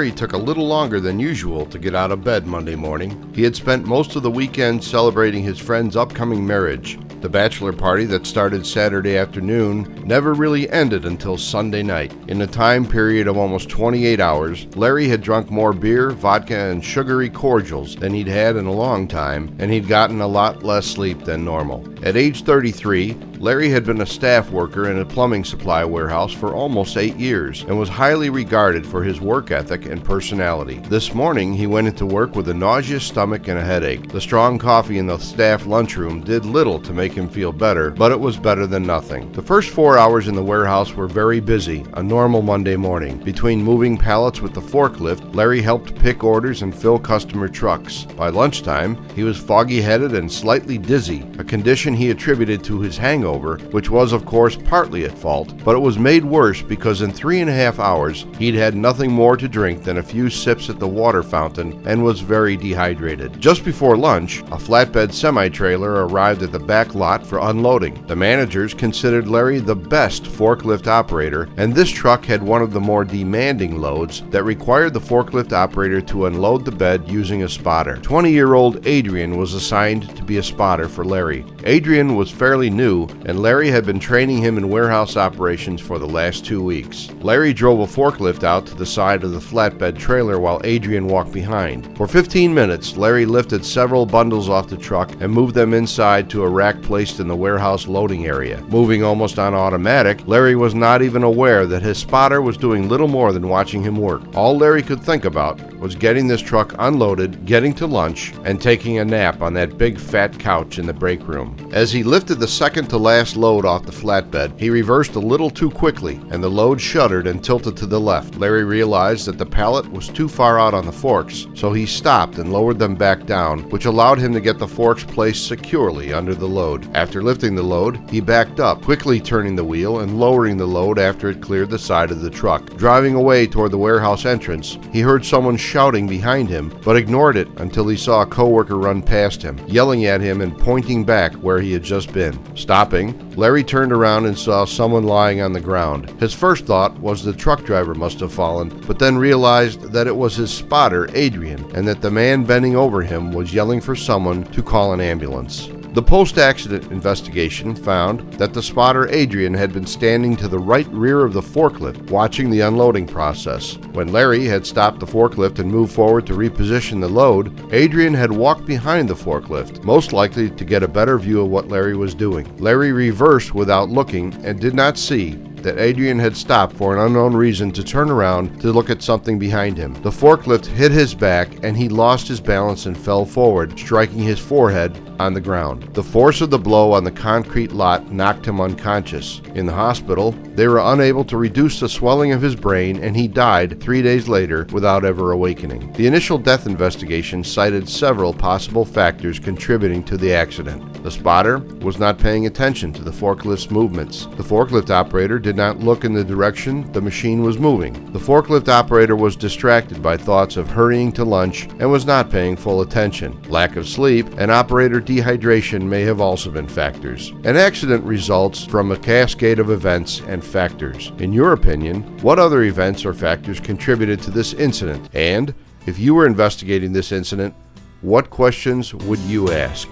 Larry took a little longer than usual to get out of bed Monday morning. He had spent most of the weekend celebrating his friend's upcoming marriage. The bachelor party that started Saturday afternoon never really ended until Sunday night. In a time period of almost 28 hours, Larry had drunk more beer, vodka, and sugary cordials than he'd had in a long time, and he'd gotten a lot less sleep than normal. At age 33, Larry had been a staff worker in a plumbing supply warehouse for almost 8 years and was highly regarded for his work ethic and personality. This morning, he went into work with a nauseous stomach and a headache. The strong coffee in the staff lunchroom did little to make him feel better, but it was better than nothing. The first 4 hours in the warehouse were very busy, a normal Monday morning. Between moving pallets with the forklift, Larry helped pick orders and fill customer trucks. By lunchtime, he was foggy-headed and slightly dizzy, a condition he attributed to his hangover, which was of course partly at fault, but it was made worse because in 3.5 hours he'd had nothing more to drink than a few sips at the water fountain and was very dehydrated. Just before lunch, a flatbed semi-trailer arrived at the back lot for unloading. The managers considered Larry the best forklift operator, and this truck had one of the more demanding loads that required the forklift operator to unload the bed using a spotter. 20-year-old Adrian was assigned to be a spotter for Larry. Adrian was fairly new, and Larry had been training him in warehouse operations for the last 2 weeks. Larry drove a forklift out to the side of the flatbed trailer while Adrian walked behind. For 15 minutes, Larry lifted several bundles off the truck and moved them inside to a rack placed in the warehouse loading area. Moving almost on automatic, Larry was not even aware that his spotter was doing little more than watching him work. All Larry could think about was getting this truck unloaded, getting to lunch, and taking a nap on that big fat couch in the break room. As he lifted the second to last load off the flatbed, he reversed a little too quickly, and the load shuddered and tilted to the left. Larry realized that the pallet was too far out on the forks, so he stopped and lowered them back down, which allowed him to get the forks placed securely under the load. After lifting the load, he backed up, quickly turning the wheel and lowering the load after it cleared the side of the truck. Driving away toward the warehouse entrance, he heard someone shouting behind him, but ignored it until he saw a coworker run past him, yelling at him and pointing back where he had just been. Stopping, Larry turned around and saw someone lying on the ground. His first thought was the truck driver must have fallen, but then realized that it was his spotter, Adrian, and that the man bending over him was yelling for someone to call an ambulance. The post-accident investigation found that the spotter Adrian had been standing to the right rear of the forklift, watching the unloading process. When Larry had stopped the forklift and moved forward to reposition the load, Adrian had walked behind the forklift, most likely to get a better view of what Larry was doing. Larry reversed without looking and did not see that Adrian had stopped for an unknown reason to turn around to look at something behind him. The forklift hit his back and he lost his balance and fell forward, striking his forehead on the ground. The force of the blow on the concrete lot knocked him unconscious. In the hospital, they were unable to reduce the swelling of his brain, and he died 3 days later without ever awakening. The initial death investigation cited several possible factors contributing to the accident. The spotter was not paying attention to the forklift's movements. The forklift operator did not look in the direction the machine was moving. The forklift operator was distracted by thoughts of hurrying to lunch and was not paying full attention. Lack of sleep and operator dehydration may have also been factors. An accident results from a cascade of events and factors. In your opinion, what other events or factors contributed to this incident? And if you were investigating this incident, what questions would you ask?